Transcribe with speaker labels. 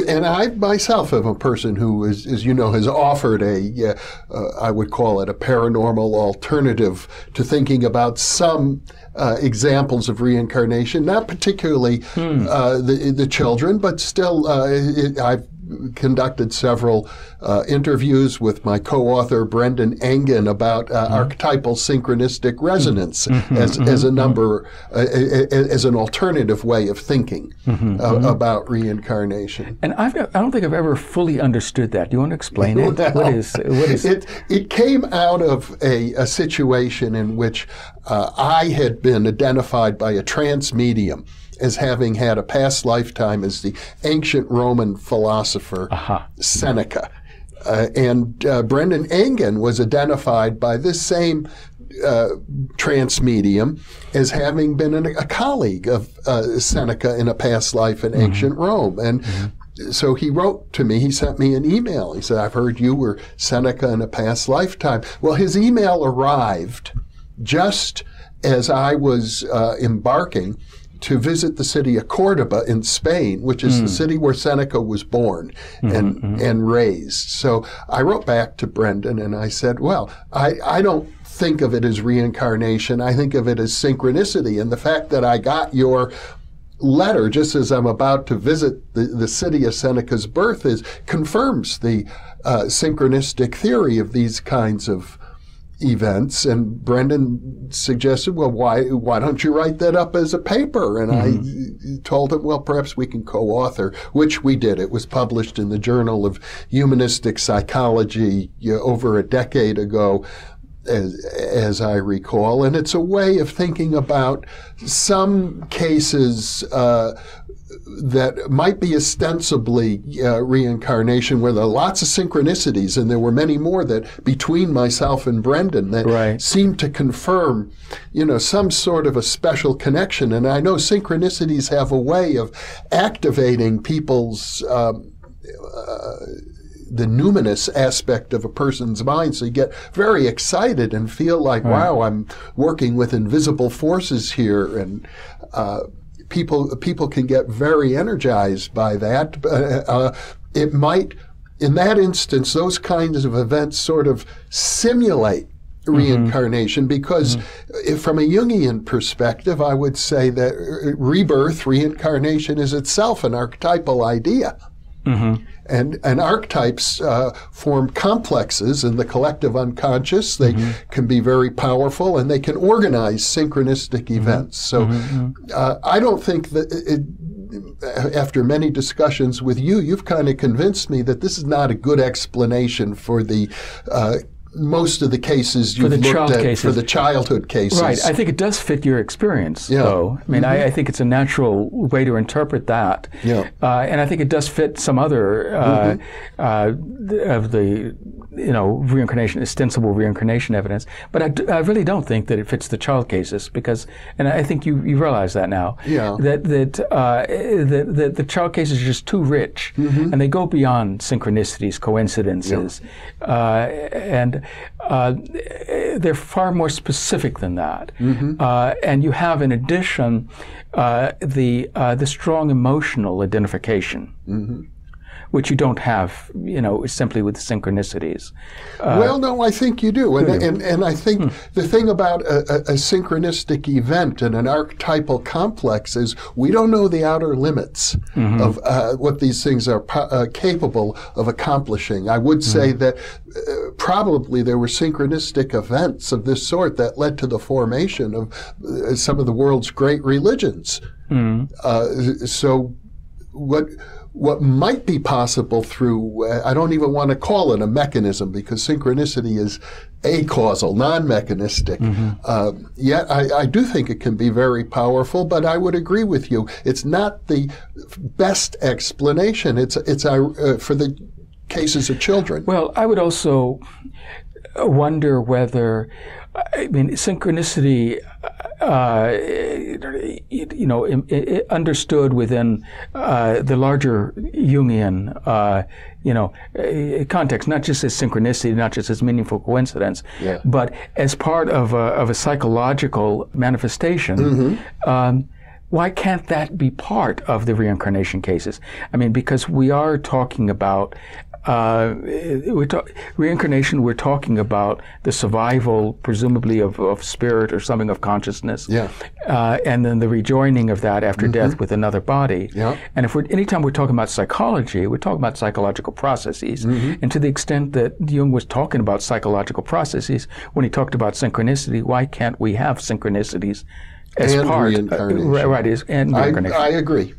Speaker 1: and I myself am a person who is, as you know, has offered I would call it a paranormal alternative to thinking about some examples of reincarnation, not particularly the children, but still I've conducted several interviews with my co-author Brendan Engen about archetypal synchronistic resonance as a number, as an alternative way of thinking about reincarnation.
Speaker 2: And I don't think I've ever fully understood that. Do you want to explain it? What is it?
Speaker 1: It came out of a situation in which I had been identified by a trance medium as having had a past lifetime as the ancient Roman philosopher Seneca. And Brendan Engen was identified by this same trance medium as having been a colleague of Seneca in a past life in ancient Rome. And so he wrote to me, he sent me an email. He said, I've heard you were Seneca in a past lifetime. Well, his email arrived just as I was embarking to visit the city of Cordoba in Spain, which is the city where Seneca was born and raised. So I wrote back to Brendan and I said, well, I don't think of it as reincarnation. I think of it as synchronicity. And the fact that I got your letter just as I'm about to visit the city of Seneca's birth confirms the synchronistic theory of these kinds of events. And Brendan suggested, well, why don't you write that up as a paper? And I told him, well, perhaps we can co-author, which we did. It was published in the Journal of Humanistic Psychology over a decade ago, as I recall. And it's a way of thinking about some cases that might be ostensibly reincarnation, where there are lots of synchronicities, and there were many more that between myself and Brendan that seemed to confirm, some sort of a special connection. And I know synchronicities have a way of activating people's the numinous aspect of a person's mind, so you get very excited and feel like, wow, I'm working with invisible forces here, and people can get very energized by that. It might, in that instance, those kinds of events sort of simulate reincarnation, because from a Jungian perspective, I would say that rebirth, reincarnation, is itself an archetypal idea. And archetypes form complexes in the collective unconscious. They can be very powerful, and they can organize synchronistic events. So I don't think that after many discussions with you, you've kind of convinced me that this is not a good explanation for the most of the cases you've looked at for the childhood cases.
Speaker 2: Right. I think it does fit your experience, though. I mean, I think it's a natural way to interpret that. And I think it does fit some other of the, reincarnation, ostensible reincarnation evidence. But I really don't think that it fits the child cases, because, and I think you realize that now, that the child cases are just too rich, and they go beyond synchronicities, coincidences, and they're far more specific than that. And you have, in addition, the strong emotional identification, which you don't have, simply with synchronicities.
Speaker 1: Well, no, I think you do. And I think the thing about a synchronistic event and an archetypal complex is we don't know the outer limits of what these things are capable of accomplishing. I would say that probably there were synchronistic events of this sort that led to the formation of some of the world's great religions. So what might be possible through, I don't even want to call it a mechanism, because synchronicity is acausal, non-mechanistic. Yet I do think it can be very powerful, but I would agree with you. It's not the best explanation. It's for the cases of children.
Speaker 2: Well, I would also wonder whether, synchronicity, understood within the larger Jungian, context, not just as synchronicity, not just as meaningful coincidence, but as part of a psychological manifestation. why can't that be part of the reincarnation cases? I mean, because we are talking about reincarnation, we're talking about the survival, presumably, of spirit or something of consciousness, and then the rejoining of that after death with another body. And anytime we're talking about psychology, we're talking about psychological processes. And to the extent that Jung was talking about psychological processes, when he talked about synchronicity, why can't we have synchronicities as
Speaker 1: and
Speaker 2: part?
Speaker 1: Reincarnation.
Speaker 2: And reincarnation.
Speaker 1: I agree.